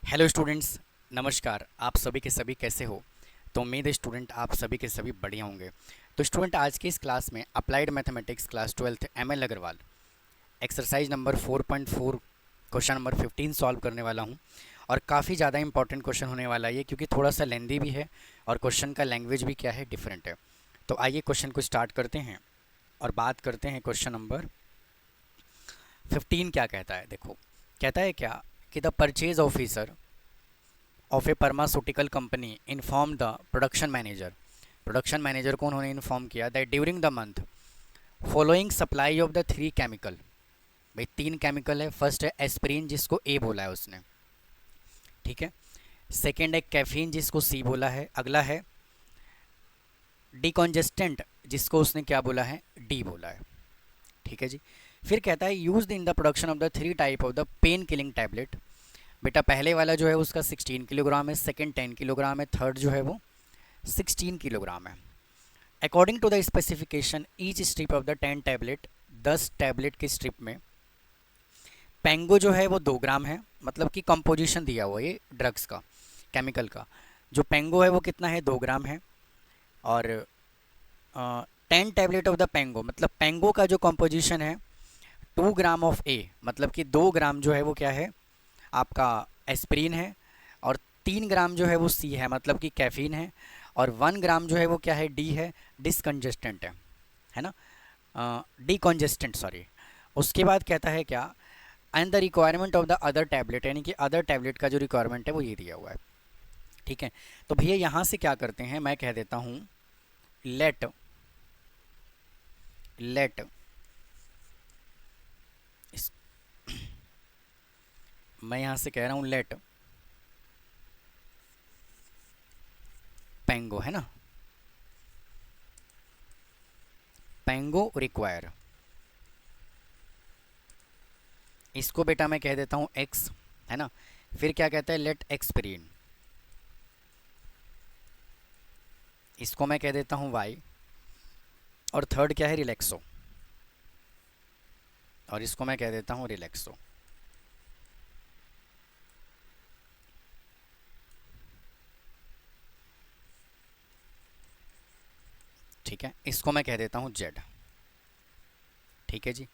Hello students, नमस्कार। आप सभी के सभी कैसे हो? तो उम्मीद है स्टूडेंट आप सभी के सभी बढ़िया होंगे। तो स्टूडेंट आज की इस क्लास में applied mathematics class 12th M L Agarwal exercise number 4.4 question number 15 solve करने वाला हूं। और काफ़ी ज़्यादा इंपॉर्टेंट क्वेश्चन होने वाला है ये, क्योंकि थोड़ा सा लेंदी भी है और क्वेश्चन का लैंग्वेज भी क्या है, डिफरेंट है। तो आइए क्वेश्चन को स्टार्ट करते हैं और बात करते हैं क्वेश्चन नंबर 15 क्या कहता है। देखो, कहता है क्या कि the purchase officer of A pharmaceutical company inform the production manager को उन्होंने इन्फॉर्म किया that during the month following supply of the three chemical. भाई तीन केमिकल है। फर्स्ट है एस्प्रिन जिसको ए बोला है उसने, ठीक है। सेकेंड है कैफीन जिसको सी बोला है। अगला है डिकॉन्जेस्टेंट जिसको उसने क्या बोला है, डी बोला है, ठीक है जी। फिर कहता है use in the production of the three type of the pain killing tablet. बेटा पहले वाला जो है उसका 16 किलोग्राम है, सेकेंड 10 किलोग्राम है, थर्ड जो है वो 16 किलोग्राम है। According to the specification each strip of the 10 tablet, 10 tablet की स्ट्रिप में पेंगो जो है वो 2 ग्राम है। मतलब कि कंपोजिशन दिया हुआ है ये ड्रग्स का, केमिकल का। जो पेंगो है वो कितना है, 2 ग्राम है। और 10 टैबलेट ऑफ द पेंगो, मतलब पेंगो का जो कंपोजिशन है 2 ग्राम ऑफ ए, मतलब कि 2 ग्राम जो है वो क्या है आपका एस्प्रिन है। और 3 ग्राम जो है वो सी है, मतलब कि कैफीन है। और 1 ग्राम जो है वो क्या है, डी है, डिसकंजेस्टेंट है ना, डिकॉन्जेस्टेंट सॉरी। उसके बाद कहता है क्या, and the requirement of the other tablet, यानी कि अदर टैबलेट का जो रिक्वायरमेंट है वो ये दिया हुआ है, ठीक है। तो भैया यहाँ से क्या करते हैं, मैं कह देता हूँ लेट लेट इस, मैं यहाँ से कह रहा हूँ लेट पेंगो, है ना, पेंगो रिक्वायर। इसको बेटा मैं कह देता हूँ एक्स, है ना। फिर क्या कहता है, लेट एक्सपेरिन, इसको मैं कह देता हूँ वाई। और थर्ड क्या है, रिलैक्सो, और इसको मैं कह देता हूँ रिलैक्सो, ठीक है। इसको मैं कह देता हूँ जेड, ठीक है जी।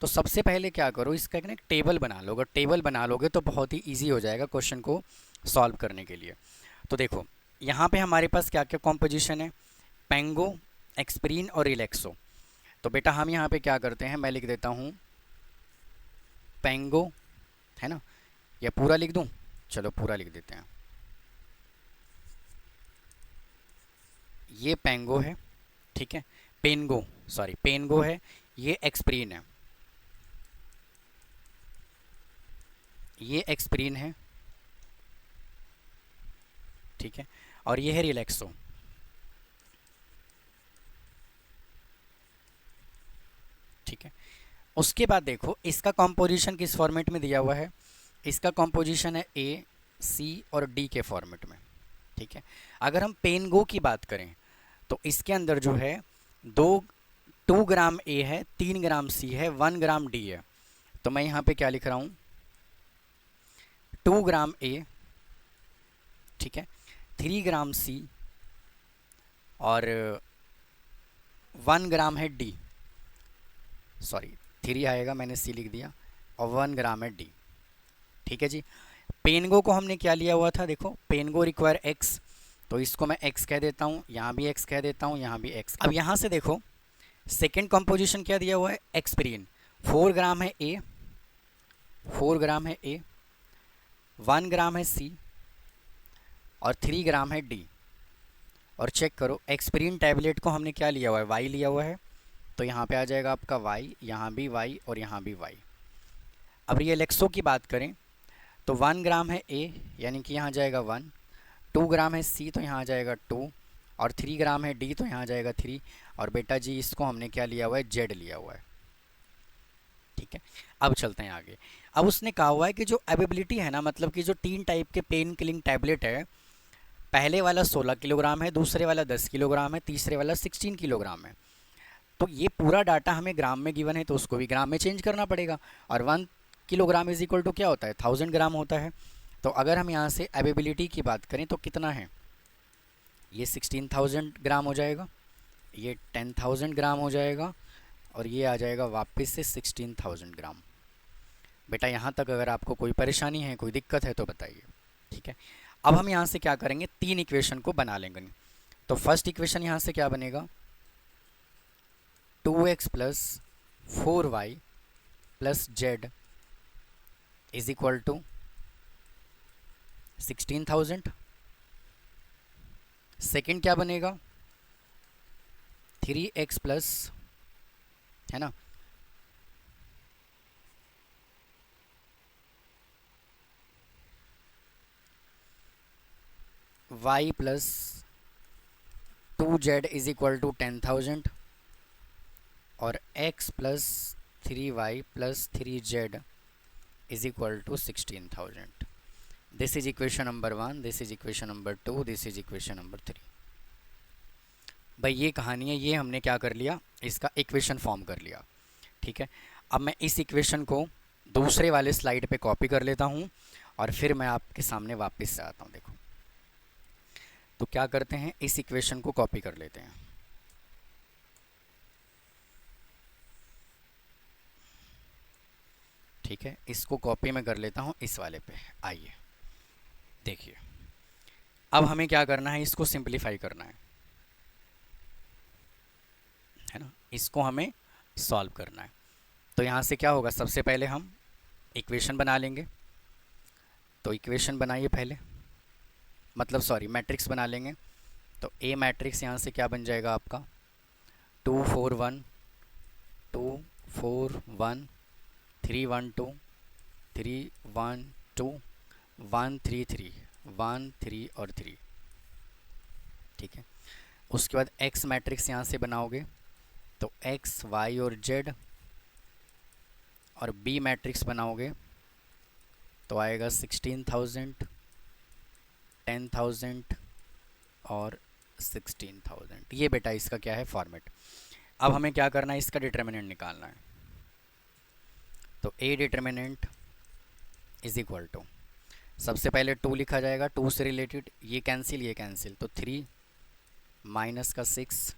तो सबसे पहले क्या करो, इसका एक टेबल बना लो। अगर टेबल बना लोगे तो बहुत ही इजी हो जाएगा क्वेश्चन को सॉल्व करने के लिए। तो देखो यहाँ पे हमारे पास क्या क्या कॉम्पोजिशन है, पेंगो, एक्सप्रीन और रिलैक्सो। तो बेटा हम यहाँ पे क्या करते हैं, मैं लिख देता हूँ पेंगो, है ना, या पूरा लिख दूँ, चलो पूरा लिख देते हैं। ये पेंगो है, ठीक है, पेनगो सॉरी पेनगो है, ये एक्सप्रीन है, ये एक्सप्रीन है, ठीक है, और ये है रिलैक्सो। ठीक है। उसके बाद देखो इसका कॉम्पोजिशन किस फॉर्मेट में दिया हुआ है, इसका कॉम्पोजिशन है ए, सी और डी के फॉर्मेट में, ठीक है। अगर हम पेनगो की बात करें तो इसके अंदर जो है दो 2 ग्राम ए है, 3 ग्राम सी है, 1 ग्राम डी है। तो मैं यहाँ पे क्या लिख रहा हूँ, 2 ग्राम ए, ठीक है, 3 ग्राम सी और 1 ग्राम है डी, सॉरी 3 आएगा, मैंने सी लिख दिया, और 1 ग्राम है डी, ठीक है जी। पेनगो को हमने क्या लिया हुआ था, देखो पेनगो रिक्वायर एक्स, तो इसको मैं एक्स कह देता हूँ, यहाँ भी एक्स कह देता हूँ, यहाँ भी एक्स। अब यहाँ से देखो सेकेंड कंपोजिशन क्या दिया हुआ है, एक्सपेरिन। 4 ग्राम है ए, 4 ग्राम है ए, 1 ग्राम है सी और 3 ग्राम है डी। और चेक करो एक्सपेरिन टैबलेट को हमने क्या लिया हुआ है, वाई लिया हुआ है। तो यहाँ पे आ जाएगा आपका वाई, यहाँ भी वाई और यहाँ भी वाई। अब रिलैक्सो की बात करें तो 1 ग्राम है ए, यानी कि यहाँ जाएगा 1, 2 ग्राम है सी तो यहाँ आ जाएगा 2, और 3 ग्राम है डी तो यहाँ आ जाएगा 3। और बेटा जी इसको हमने क्या लिया हुआ है, जेड लिया हुआ है, ठीक है। अब चलते हैं आगे। अब उसने कहा हुआ है कि जो अवेबिलिटी है ना, मतलब कि जो 3 टाइप के पेन किलिंग टैबलेट है, पहले वाला 16 किलोग्राम है, दूसरे वाला 10 किलोग्राम है, तीसरे वाला 16 किलोग्राम है। तो ये पूरा डाटा हमें ग्राम में गिवन है तो उसको भी ग्राम में चेंज करना पड़ेगा। और 1 किलोग्राम इज इक्वल टू क्या होता है, 1000 ग्राम होता है। तो अगर हम यहाँ से अवेबिलिटी की बात करें तो कितना है, ये 16,000 ग्राम हो जाएगा, ये 10,000 ग्राम हो जाएगा, और ये आ जाएगा वापस से 16,000 ग्राम। बेटा यहाँ तक अगर आपको कोई परेशानी है, कोई दिक्कत है तो बताइए। ठीक है, अब हम यहाँ से क्या करेंगे, तीन इक्वेशन को बना लेंगे। तो फर्स्ट इक्वेशन यहाँ से क्या बनेगा, 2x plus 4y plus Z is equal to 16,000। Second क्या बनेगा, 3x प्लस, है ना, y plus 2z is equal to 10,000, और x plus 3y plus 3z is equal to 16,000। This is equation number 1, this is equation number 2, this is equation number 3। भाई ये कहानी है, ये हमने क्या कर लिया, इसका इक्वेशन फॉर्म कर लिया। ठीक है, अब मैं इस इक्वेशन को दूसरे वाले स्लाइड पे कॉपी कर लेता हूँ और फिर मैं आपके सामने वापस से आता हूँ। देखो, तो क्या करते हैं, इस इक्वेशन को कॉपी कर लेते हैं। ठीक है, इसको कॉपी में कर लेता हूँ इस वाले पे। आइए देखिए, अब हमें क्या करना है, इसको सिंपलीफाई करना है ना, इसको हमें सॉल्व करना है। तो यहाँ से क्या होगा, सबसे पहले हम इक्वेशन बना लेंगे। तो इक्वेशन बनाइए पहले, मतलब सॉरी मैट्रिक्स बना लेंगे। तो ए मैट्रिक्स यहाँ से क्या बन जाएगा आपका, 2 4 1 2 4 1 3 1 2 3 1 2 1 3 3 1 3 और 3। ठीक है, उसके बाद एक्स मैट्रिक्स यहाँ से बनाओगे, तो एक्स वाई और जेड, और बी मैट्रिक्स बनाओगे तो आएगा 16,000 10,000 और 16,000। ये बेटा इसका क्या है फॉर्मेट। अब हमें क्या करना है, इसका डिटर्मिनेंट निकालना है। तो A determinant is equal to, सबसे पहले 2 लिखा जाएगा, 2 से रिलेटेड ये कैंसिल, तो 3 माइनस का 6,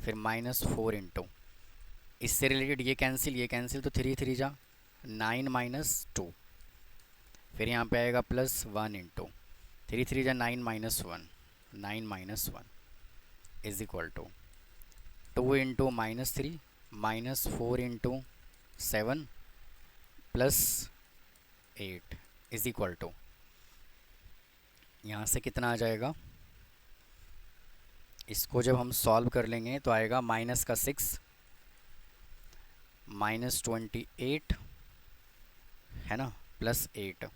फिर -4 इंटू, इससे रिलेटेड ये कैंसिल, तो 3 3 जा 9 -2, फिर यहाँ पे आएगा +1 इंटू 3 3 जा 9 -1, 9 -1 is equal to 2 into -3 -4 into 7 +8 is equal to, यहाँ से कितना आ जाएगा, इसको जब हम सॉल्व कर लेंगे तो आएगा -6 -28, है ना, +8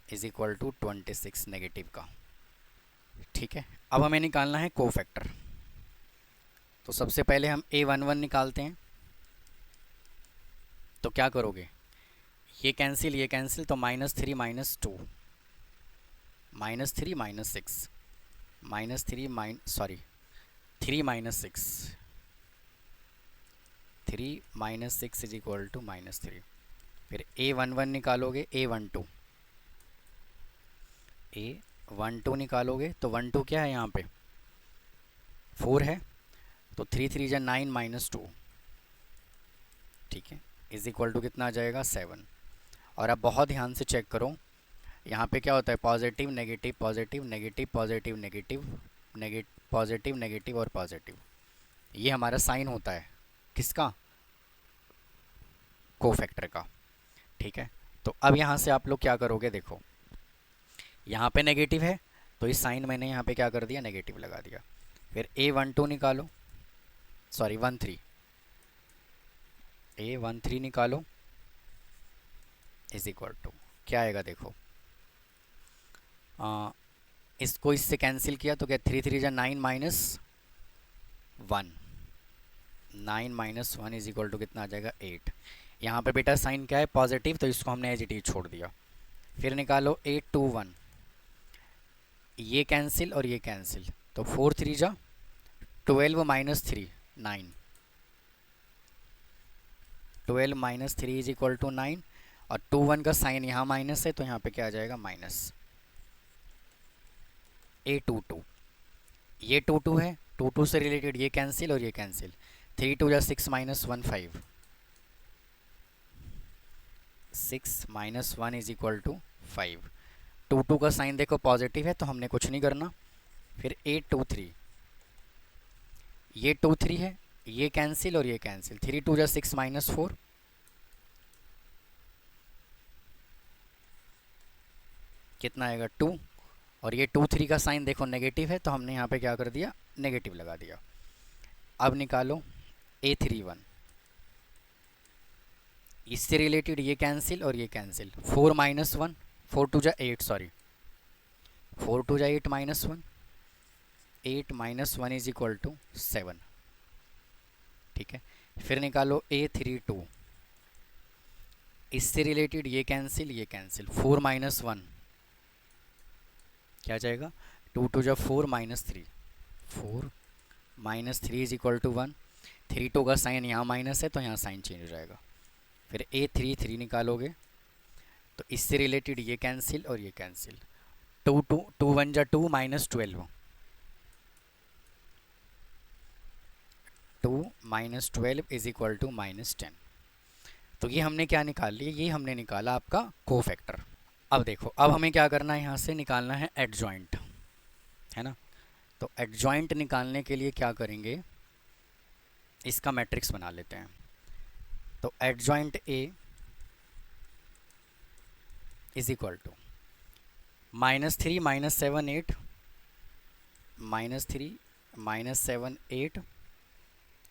इज इक्वल टू 26 नेगेटिव का। ठीक है, अब हमें निकालना है कोफैक्टर। तो सबसे पहले हम A11 निकालते हैं। तो क्या करोगे, ये कैंसिल, तो -3 -2 -3 -6 3 -6 इज इक्वल टू -3। फिर A11 निकालोगे, A12 निकालोगे, तो 12 क्या है यहाँ पे 4 है, तो 3 3 जा 9 -2, ठीक है, इज इक्वल टू कितना आ जाएगा 7। और अब बहुत ध्यान से चेक करो, यहाँ पे क्या होता है, positive negative positive negative positive negative positive negative और पॉजिटिव, ये हमारा साइन होता है किसका, कोफैक्टर का। ठीक है, तो अब यहाँ से आप लोग क्या करोगे, देखो यहाँ पे नेगेटिव है तो इस साइन मैंने यहाँ पे क्या कर दिया, नेगेटिव लगा दिया। फिर A12 निकालो, सॉरी 13, A13 निकालो इज इक्वल टू क्या आएगा, देखो इसको इससे कैंसिल किया तो क्या 3 3 जा 9 -1, 9 -1 इज इक्वल टू कितना आ जाएगा 8। यहाँ पे बेटा साइन क्या है, पॉजिटिव, तो इसको हमने एज इट इज छोड़ दिया। फिर निकालो 821, ये कैंसिल और ये कैंसिल, तो 4 3 जा 12 -3 9, 12 -3 इज इक्वल टू 9। और 2 1 का साइन यहाँ माइनस है तो यहाँ पे क्या आ जाएगा माइनस A22। ये 2 2 है, 2 2 से रिलेटेड ये कैंसिल और ये कैंसिल, 3 2 या 6 minus 1 5, 6 minus 1 is equal to 5। 2 2 का साइन देखो पॉजिटिव है तो हमने कुछ नहीं करना। फिर 8 2 3, ये 2 3 है, ये कैंसिल और ये कैंसिल, 3 2 या 6 माइनस 4, कितना आएगा 2। और ये 2 3 का साइन देखो नेगेटिव है तो हमने यहाँ पे क्या कर दिया, नेगेटिव लगा दिया। अब निकालो A31, इससे रिलेटेड ये कैंसिल और ये कैंसिल, 4 माइनस 1, 4 2 जा 8, सॉरी 4 2 जा 8 minus 1, 8 minus 1 is equal to 7। ठीक है, फिर निकालो A32, इससे रिलेटेड ये कैंसिल ये कैंसिल, 4 माइनस 1 क्या जाएगा, 2 2 जा 4 minus 3, 4 minus 3 is equal to 1। 3 2 का साइन यहाँ माइनस है तो यहाँ साइन चेंज हो जाएगा। फिर A33 निकालोगे तो इससे रिलेटेड ये कैंसिल और ये कैंसिल, 2 1 जा 2 minus 12, 2 minus 12 is equal to minus 10। तो ये हमने क्या निकाल लिया, ये हमने निकाला आपका कोफैक्टर। अब देखो, अब हमें क्या करना है, यहाँ से निकालना है एडजॉइंट, है ना। तो एडजॉइंट निकालने के लिए क्या करेंगे, इसका मैट्रिक्स बना लेते हैं। तो adjoint A is equal to -3 -7 8, -3 -7 8,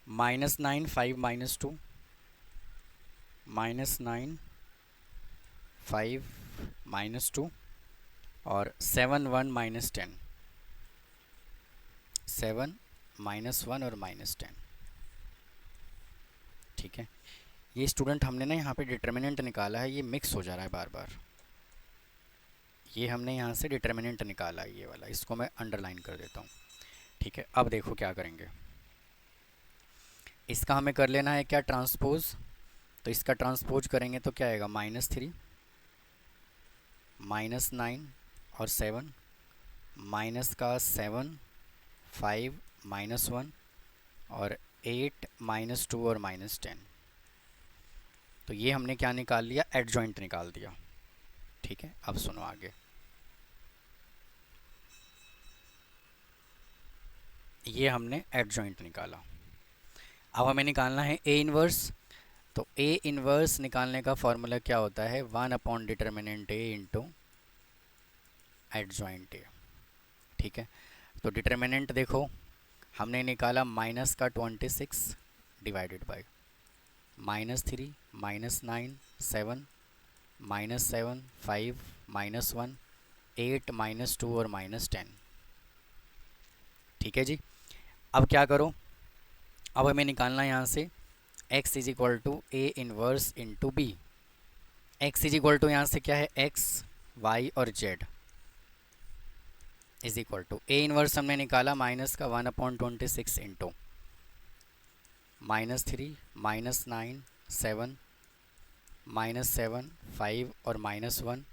-9 5 -2, -9 5 -2 और 7 1 -10, 7 -1 और -10। ठीक है, ये स्टूडेंट हमने ना यहाँ पे डिटर्मिनेंट निकाला है, ये मिक्स हो जा रहा है बार बार। ये हमने यहाँ से डिटर्मिनेंट निकाला है, ये वाला, इसको मैं अंडरलाइन कर देता हूँ। ठीक है, अब देखो क्या करेंगे, इसका हमें कर लेना है क्या, ट्रांसपोज। तो इसका ट्रांसपोज करेंगे तो क्या आएगा, -3 -9 और 7, माइनस का 7 5 -1 और 8 -2 और -10। तो ये हमने क्या निकाल लिया, एडजॉइंट निकाल दिया। ठीक है, अब सुनो आगे, ये हमने एडजॉइंट निकाला। अब हमें निकालना है ए इनवर्स। तो ए इनवर्स निकालने का फॉर्मूला क्या होता है, 1 determinant A into adjoint A. ठीक है, तो डिटर्मिनेंट देखो हमने निकाला माइनस का 26 डिवाइडेड बाय -3 -9 7 -7 5 -1 8 -2 और -10। ठीक है जी, अब क्या करो, अब हमें निकालना है यहाँ से x is equal to A inverse into बी। एक्स इज इक्वल टू यहाँ से क्या है, x y और z is equal to A inverse हमने निकाला माइनस का 1/26 इंटू -3 -9 7 -7 5 और -1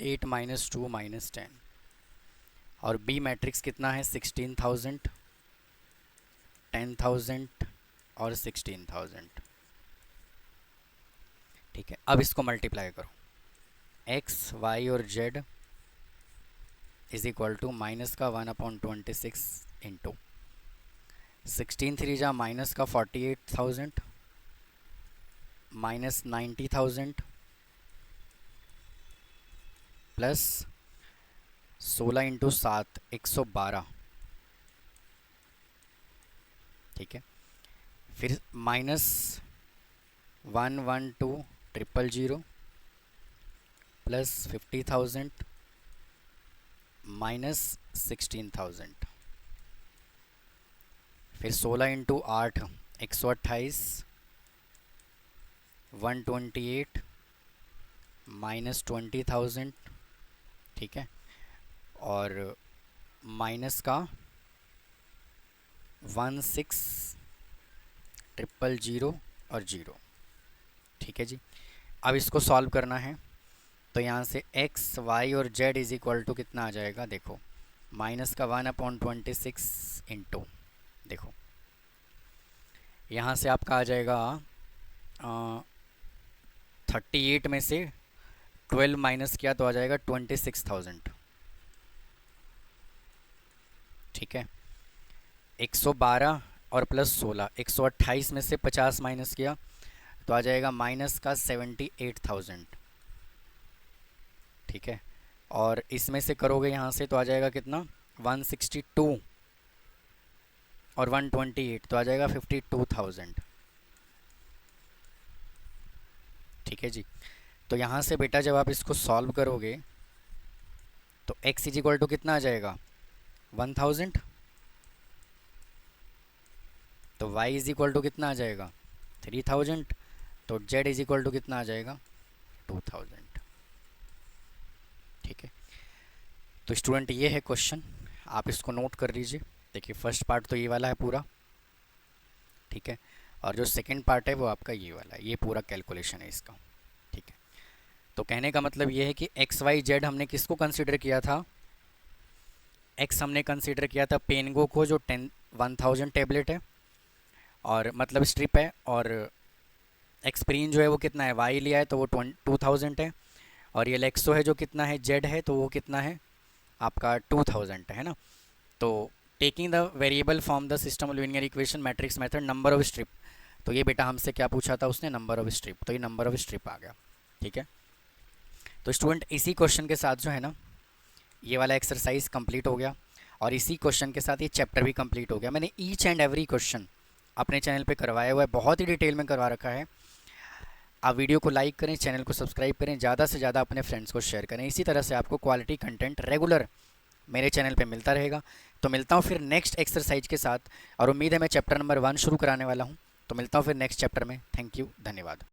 8 -2 -10। और बी मैट्रिक्स कितना है, 16,000 10,000 और 16,000। ठीक है, अब इसको मल्टीप्लाई करो, x y और z is equal to minus का 1/26 इंटू 16 3 जा माइनस का 48,000 -90,000 प्लस 16 इंटू 7 112। ठीक है, फिर -112 प्लस 50,000 -16,000, फिर 16 इंटू 8 128 128 -20,000। ठीक है, और माइनस का 16,000 और 0। ठीक है जी, अब इसको सॉल्व करना है, तो यहाँ से एक्स वाई और जेड इज इक्वल टू कितना आ जाएगा, देखो माइनस का 1/26 इंटू, देखो यहाँ से आपका आ जाएगा 38 में से 12 माइनस किया तो आ जाएगा 26,000। ठीक है, 112 और प्लस 16, 128 में से 50 माइनस किया तो आ जाएगा माइनस का 78,000। ठीक है, और इसमें से करोगे यहाँ से तो आ जाएगा कितना, 162 और 128 तो आ जाएगा 52,000। ठीक है जी, तो यहाँ से बेटा जब आप इसको सॉल्व करोगे तो x इज इक्वल टू कितना आ जाएगा, 1000, तो y इज इक्वल टू कितना आ जाएगा, 3000, तो z इज इक्वल टू कितना आ जाएगा, 2000। ठीक है, तो स्टूडेंट ये है क्वेश्चन, आप इसको नोट कर लीजिए। देखिए फर्स्ट पार्ट तो ये वाला है पूरा, ठीक है, और जो सेकंड पार्ट है वो आपका ये वाला है, ये पूरा कैलकुलेशन है इसका। ठीक है, तो कहने का मतलब ये है कि एक्स वाई जेड हमने किसको कंसीडर किया था, एक्स हमने कंसीडर किया था पेनगो को जो 1000 टेबलेट है और मतलब स्ट्रिप है, और एक्सप्रीन जो है वो कितना है, वाई लिया है तो वो 2000 है, और ये लेक्सो है जो कितना है, जेड है तो वो कितना है आपका 2000 है ना। तो taking the variable from the system of linear equation matrix method number of strip, तो ये बेटा हमसे क्या पूछा था उसने, नंबर ऑफ स्ट्रिप, तो ये नंबर ऑफ स्ट्रिप आ गया। ठीक है, तो स्टूडेंट इसी क्वेश्चन के साथ जो है ना ये वाला एक्सरसाइज कंप्लीट हो गया, और इसी क्वेश्चन के साथ ये चैप्टर भी कंप्लीट हो गया। मैंने ईच एंड एवरी क्वेश्चन अपने चैनल पे करवाया हुआ है, बहुत ही डिटेल में करवा रखा है। आप वीडियो को लाइक करें, चैनल को सब्सक्राइब करें, ज़्यादा से ज़्यादा अपने फ्रेंड्स को शेयर करें। इसी तरह से आपको क्वालिटी कंटेंट रेगुलर मेरे चैनल पे मिलता रहेगा। तो मिलता हूँ फिर नेक्स्ट एक्सरसाइज के साथ, और उम्मीद है मैं चैप्टर नंबर 1 शुरू कराने वाला हूँ। तो मिलता हूँ फिर नेक्स्ट चैप्टर में। थैंक यू, धन्यवाद।